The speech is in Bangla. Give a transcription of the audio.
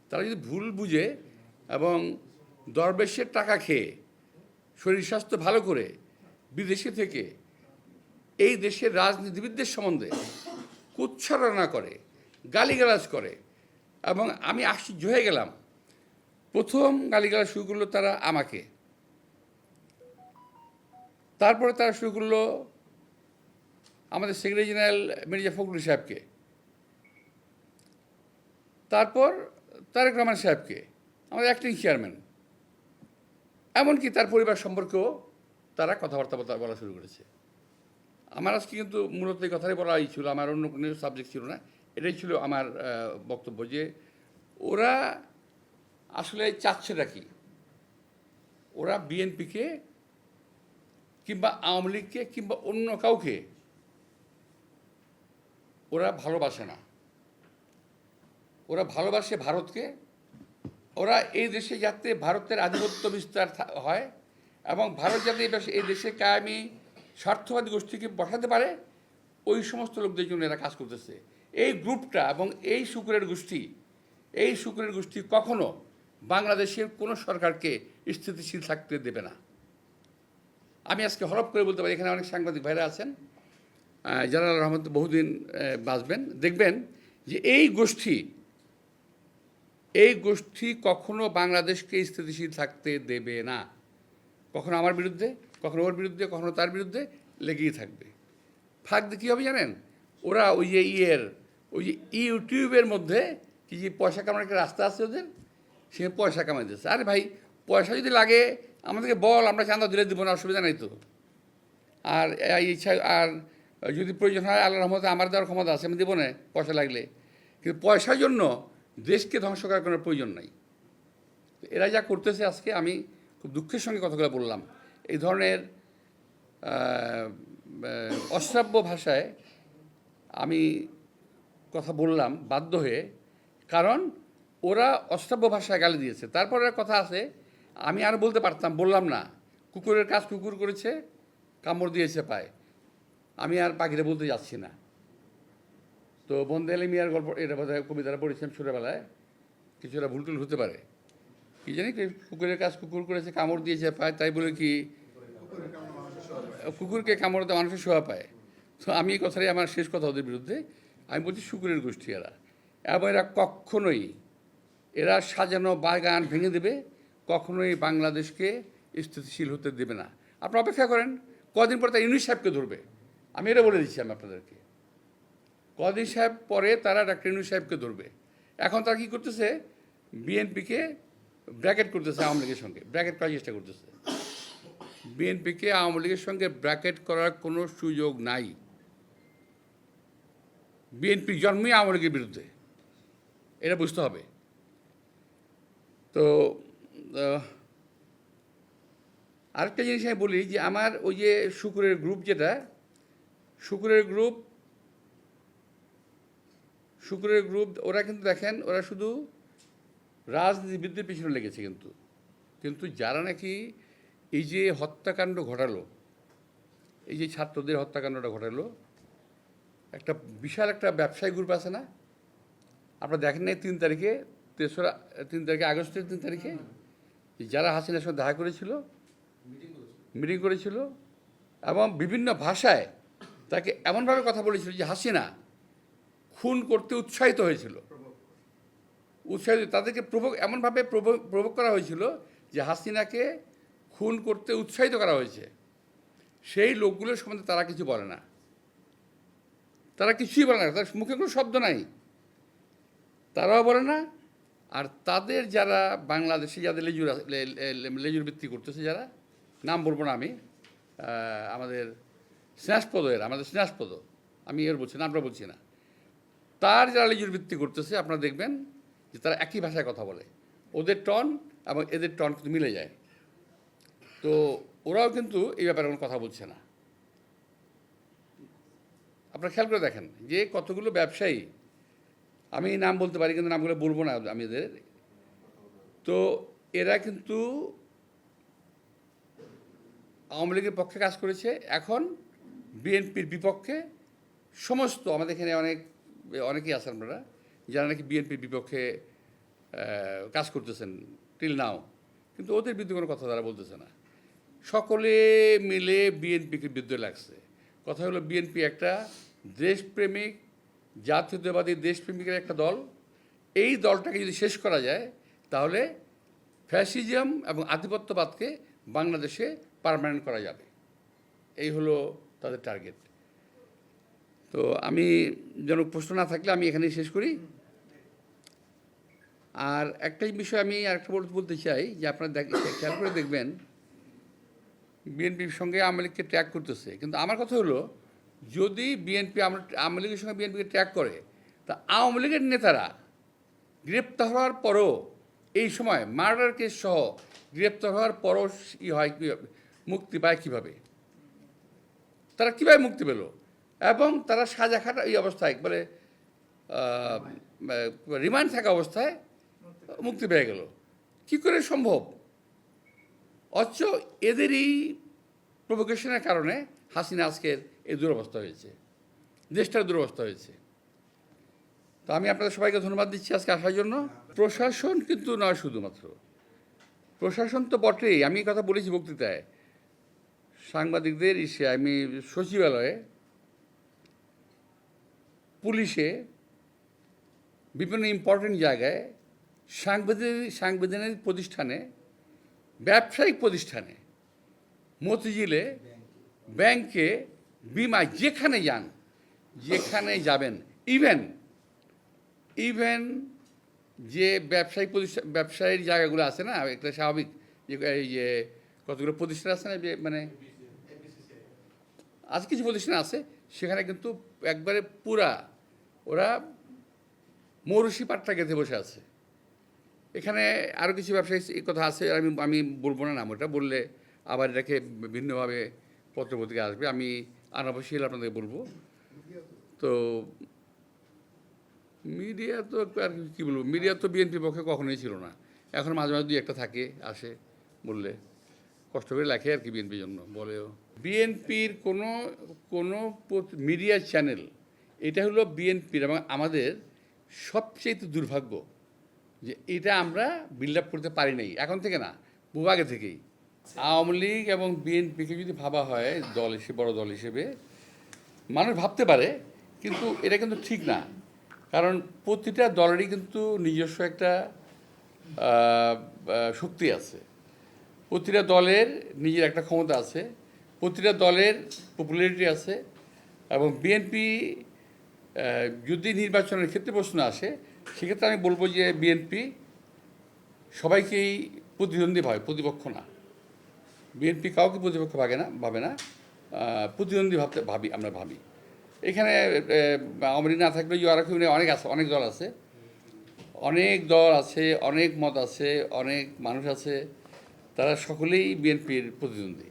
তারা যদি ভুল বুঝে এবং দরবেশের টাকা খেয়ে শরীর স্বাস্থ্য ভালো করে বিদেশে থেকে এই দেশের রাজনীতিবিদদের সম্বন্ধে কুচ্ছারণা করে, গালিগালাজ করে, এবং আমি আশ্চর্য হয়ে গেলাম। প্রথম গালিগালাজ শুরু করলো তারা আমাকে, তারপরে তারা শুরু করলো আমাদের সেক্রেটারি জেনারেল মির্জা ফখরুল সাহেবকে, তারপর তারেক রহমান সাহেবকে, আমাদের অ্যাক্টিং চেয়ারম্যান, এমনকি তার পরিবার সম্পর্কেও তারা কথাবার্তা বলা শুরু করেছে। আমার আজকে কিন্তু মূলত এই কথাই বলাই ছিল, আমার অন্য কোনো সাবজেক্ট ছিল না। এটাই ছিল আমার বক্তব্য যে ওরা আসলে চাচ্ছেটা কি। ওরা বিএনপিকে কিংবা আওয়ামী লীগকে কিংবা অন্য কাউকে ওরা ভালোবাসে না। ওরা ভালোবাসে ভারতকে। ওরা এই দেশে যাতে ভারতের আধিপত্য বিস্তার হয় এবং ভারত যাতে এই দেশে কায়েমি স্বার্থবাদী গোষ্ঠীকে বসাতে পারে, ওই সমস্ত লোকদের জন্য এরা কাজ করতেছে। এই গ্রুপটা এবং এই শুকুরের গোষ্ঠী কখনো বাংলাদেশের কোনো সরকারকে স্থিতিশীল থাকতে দেবে না। আমি আজকে হরপ করে বলতে পারি, এখানে অনেক সাংবাদিক ভাইরা আছেন যারা রহমত বহুদিন বাঁচবেন, দেখবেন যে এই গোষ্ঠী কখনো বাংলাদেশকে স্থিতিশীল থাকতে দেবে না। কখনো আমার বিরুদ্ধে, কখনো ওর বিরুদ্ধে, কখনো তার বিরুদ্ধে লেগেই থাকবে। ফাঁক দিয়ে কী হবে জানেন? ওরা ওই যে ইউটিউবের মধ্যে কি যে পয়সা কামানোর একটা রাস্তা আছে ওদের, সে পয়সা কামাই দিচ্ছে। আরে ভাই, পয়সা যদি লাগে আমাদেরকে বল, আমরা চাঁদা দিলে দিব না, অসুবিধা নাই তো। আর ইচ্ছা, আর যদি প্রয়োজন হয় আল্লাহর রহমতে আমার দেওয়ার ক্ষমতা আছে, আমি দেবো না পয়সা লাগলে। কিন্তু পয়সার জন্য দেশকে ধ্বংস করার কোনো প্রয়োজন নাই। এরা যা করতেছে, আজকে আমি খুব দুঃখের সঙ্গে কথাগুলো বললাম, এই ধরনের অশ্রাব্য ভাষায় আমি কথা বললাম বাধ্য হয়ে, কারণ ওরা অশ্রাব্য ভাষায় গালি দিয়েছে। তারপরে কথা আছে, আমি আর বলতে পারতাম, বললাম না। কুকুরের কাজ কুকুর করেছে, কামড় দিয়েছে পায়। আমি আর পাখিটা বলতে যাচ্ছি না। তো বন্দে আলী মিয়ার গল্প, এটা বোধহয় কবিতাটা পড়েছিলাম ছোটোবেলায়, কিছুটা ভুলটুল হতে পারে। কি জানি, কুকুরের কাজ কুকুর করেছে, কামড় দিয়েছে পায়, তাই বলে কি কুকুরকে কামড় দেওয়া মানুষের শোভা পায়? তো আমি এই কথাটাই আমার শেষ কথা ওদের বিরুদ্ধে। আমি বলছি শুকুরের গোষ্ঠী এরা, এবং এরা কখনোই, এরা সাজানো বাগান ভেঙে দেবে, কখনোই বাংলাদেশকে স্থিতিশীল হতে দেবে না। আপনারা অপেক্ষা করেন, কদিন পর তারা ইউনূস সাহেবকে ধরবে। আমি এটা বলে দিচ্ছি আমি আপনাদেরকে, কদিন সাহেব পরে তারা ডাক্তার ইউনূস সাহেবকে ধরবে। এখন তারা কী করতেছে? বিএনপিকে ব্র্যাকেট করতেছে আওয়ামী লীগের সঙ্গে, ব্র্যাকেট করার চেষ্টা করতেছে। বিএনপিকে আওয়ামী লীগের সঙ্গে ব্র্যাকেট করার কোনো সুযোগ নাই। বিএনপি জন্মই আওয়ামী লীগের বিরুদ্ধে, এটা বুঝতে হবে। তো আরেকটা জিনিস আমি বলি যে আমার ওই যে শুকুরের গ্রুপ, শুকুরের গ্রুপ ওরা কিন্তু দেখেন, ওরা শুধু রাজনীতিবিদদের পিছনে লেগেছে, কিন্তু যারা নাকি এই যে হত্যাকাণ্ড ঘটালো, এই যে ছাত্রদের হত্যাকাণ্ডটা ঘটালো, একটা বিশাল একটা ব্যবসায়ী গ্রুপ আছে না? আপনারা দেখেন নাই 3 তারিখে, 3 তারিখে আগস্টের 3 তারিখে যারা হাসিনার সঙ্গে দেখা করেছিল, মিটিং করেছিল, এবং বিভিন্ন ভাষায় তাকে এমনভাবে কথা বলেছিল যে হাসিনা খুন করতে উৎসাহিত হয়েছিল। তাদেরকে এমনভাবে প্রভোগ করা হয়েছিল যে হাসিনাকে খুন করতে উৎসাহিত করা হয়েছে। সেই লোকগুলোর সম্বন্ধে তারা কিছু বলে না, তারা কিছুই বলে না, তার মুখে কোনো শব্দ নাই, তারাও বলে না। আর তাদের যারা বাংলাদেশে যাদের লেজুর ভিত্তি করতেছে, যারা নাম বলবো না আমি, আমাদের স্নেহাস্পদ, আমি এর বলছি না, আমরা বলছি না, তার যারা লেজুর ভিত্তি করতেছে, আপনারা দেখবেন যে তারা একই ভাষায় কথা বলে, ওদের টন এবং এদের টন কিন্তু মিলে যায়। তো ওরাও কিন্তু এই ব্যাপারে কোনো কথা বলছে না। আপনারা খেয়াল করে দেখেন যে কতগুলো ব্যবসায়ী, আমি নাম বলতে পারি কিন্তু নামগুলো বলবো না আমি এদের, তো এরা কিন্তু আওয়ামী লীগের পক্ষে কাজ করেছে, এখন বিএনপির বিপক্ষে সমস্ত, আমাদের এখানে অনেকেই আছেন আপনারা যারা নাকি বিএনপির বিপক্ষে কাজ করতেছেন টিল নাও, কিন্তু ওদের বিরুদ্ধে কোনো কথা তারা বলতেছে না। সকলে মিলে বিএনপিকে বিরুদ্ধে লাগছে। কথা হলো বিএনপি একটা দেশপ্রেমিক জাতীয়তাবাদী দেশপ্রেমিকের একটা দল। এই দলটাকে যদি শেষ করা যায় তাহলে ফ্যাসিজম এবং আধিপত্যবাদকে বাংলাদেশে পার্মানেন্ট করা যাবে। এই হলো তাদের টার্গেট। তো আমি যেন প্রশ্ন না থাকলে আমি এখানেই শেষ করি। আর একটাই বিষয় আমি আরেকটা বলতে চাই যে আপনারা খেয়াল করে দেখবেন বিএনপির সঙ্গে আওয়ামী লীগকে ট্র্যাক করতেছে, কিন্তু আমার কথা হলো যদি বিএনপি আওয়ামী লীগের সঙ্গে বিএনপিকে ট্র্যাক করে তা আওয়ামী লীগের নেতারা গ্রেপ্তার হওয়ার পরও এই সময় মার্ডার কেস সহ গ্রেপ্তার হওয়ার পরও হয় মুক্তি পায় কীভাবে, তারা কীভাবে মুক্তি পেল এবং তারা সাজা খাটা এই অবস্থায় একবারে রিমান্ড থাকা অবস্থায় মুক্তি পেয়ে গেল, কী করে সম্ভব? অথচ এদেরই প্রভোকেশনের কারণে হাসিনা আজকের এই দুরবস্থা হয়েছে, দেশটার দুরবস্থা হয়েছে। তো আমি আপনাদের সবাইকে ধন্যবাদ দিচ্ছি আজকে আসার জন্য। প্রশাসন কিন্তু নয় শুধুমাত্র, প্রশাসন তো বটেই। আমি কথা বলেছি বক্তৃতায়, সাংবাদিকদের আমি সচিবালয়ে, পুলিশে, বিভিন্ন ইম্পর্টেন্ট জায়গায়, সাংবিধানিক প্রতিষ্ঠানে, ব্যবসায়িক প্রতিষ্ঠানে, মতিঝিলে, ব্যাংকে, বিমায়, যেখানে যেখানে যাবেন, ইভেন যে ব্যবসায়ীর জায়গাগুলো আছে না, একটা স্বাভাবিক যে এই যে কতগুলো প্রতিষ্ঠান আছে না, যে মানে আজ কিছু প্রতিষ্ঠান আছে সেখানে কিন্তু একবারে পুরা ওরা মৌরসি পাট্টা গেঁথে বসে আছে। এখানে আরও কিছু ব্যবসায়ী কথা আছে, আমি বলবো না নাম, ওটা বললে আবার এটাকে ভিন্নভাবে পত্রপত্রিকা আসবে, আমি আনাবশ্যক আপনাদের বলবো। তো মিডিয়া তো আর কী বলবো, মিডিয়া তো বিএনপির পক্ষে কখনোই ছিল না, এখন মাঝে মাঝে দুই একটা থাকে, আসে, বললে কষ্ট করে লেখে আর কি বিএনপির জন্য বলেও। বিএনপির কোনো মিডিয়া চ্যানেল, এটা হলো বিএনপির এবং আমাদের সবচেয়ে দুর্ভাগ্য যে এটা আমরা বিল্ড আপ করতে পারি নাই এখন থেকে না, বহু আগে থেকেই। আওয়ামী লীগ এবং বিএনপিকে যদি ভাবা হয় দল হিসেবে, বড় দল হিসেবে মানুষ ভাবতে পারে, কিন্তু এটা কিন্তু ঠিক না। কারণ প্রতিটা দলেরই কিন্তু নিজস্ব একটা শক্তি আছে, প্রতিটা দলের নিজের একটা ক্ষমতা আছে, প্রতিটা দলের পপুলারিটি আছে। এবং বিএনপি যদি নির্বাচনের ক্ষেত্রে প্রশ্ন আসে, সেক্ষেত্রে আমি বলবো যে বিএনপি সবাইকেই প্রতিদ্বন্দ্বী ভাবে, প্রতিপক্ষ না। বিএনপি কাউকে প্রতিপক্ষ ভাবে না, প্রতিদ্বন্দ্বী আমরা ভাবি। এখানে আওয়ামী লীগ না থাকলেও ইউআরএফ অনেক দল আছে, অনেক মত আছে, অনেক মানুষ আছে, তারা সকলেই বিএনপির প্রতিদ্বন্দ্বী।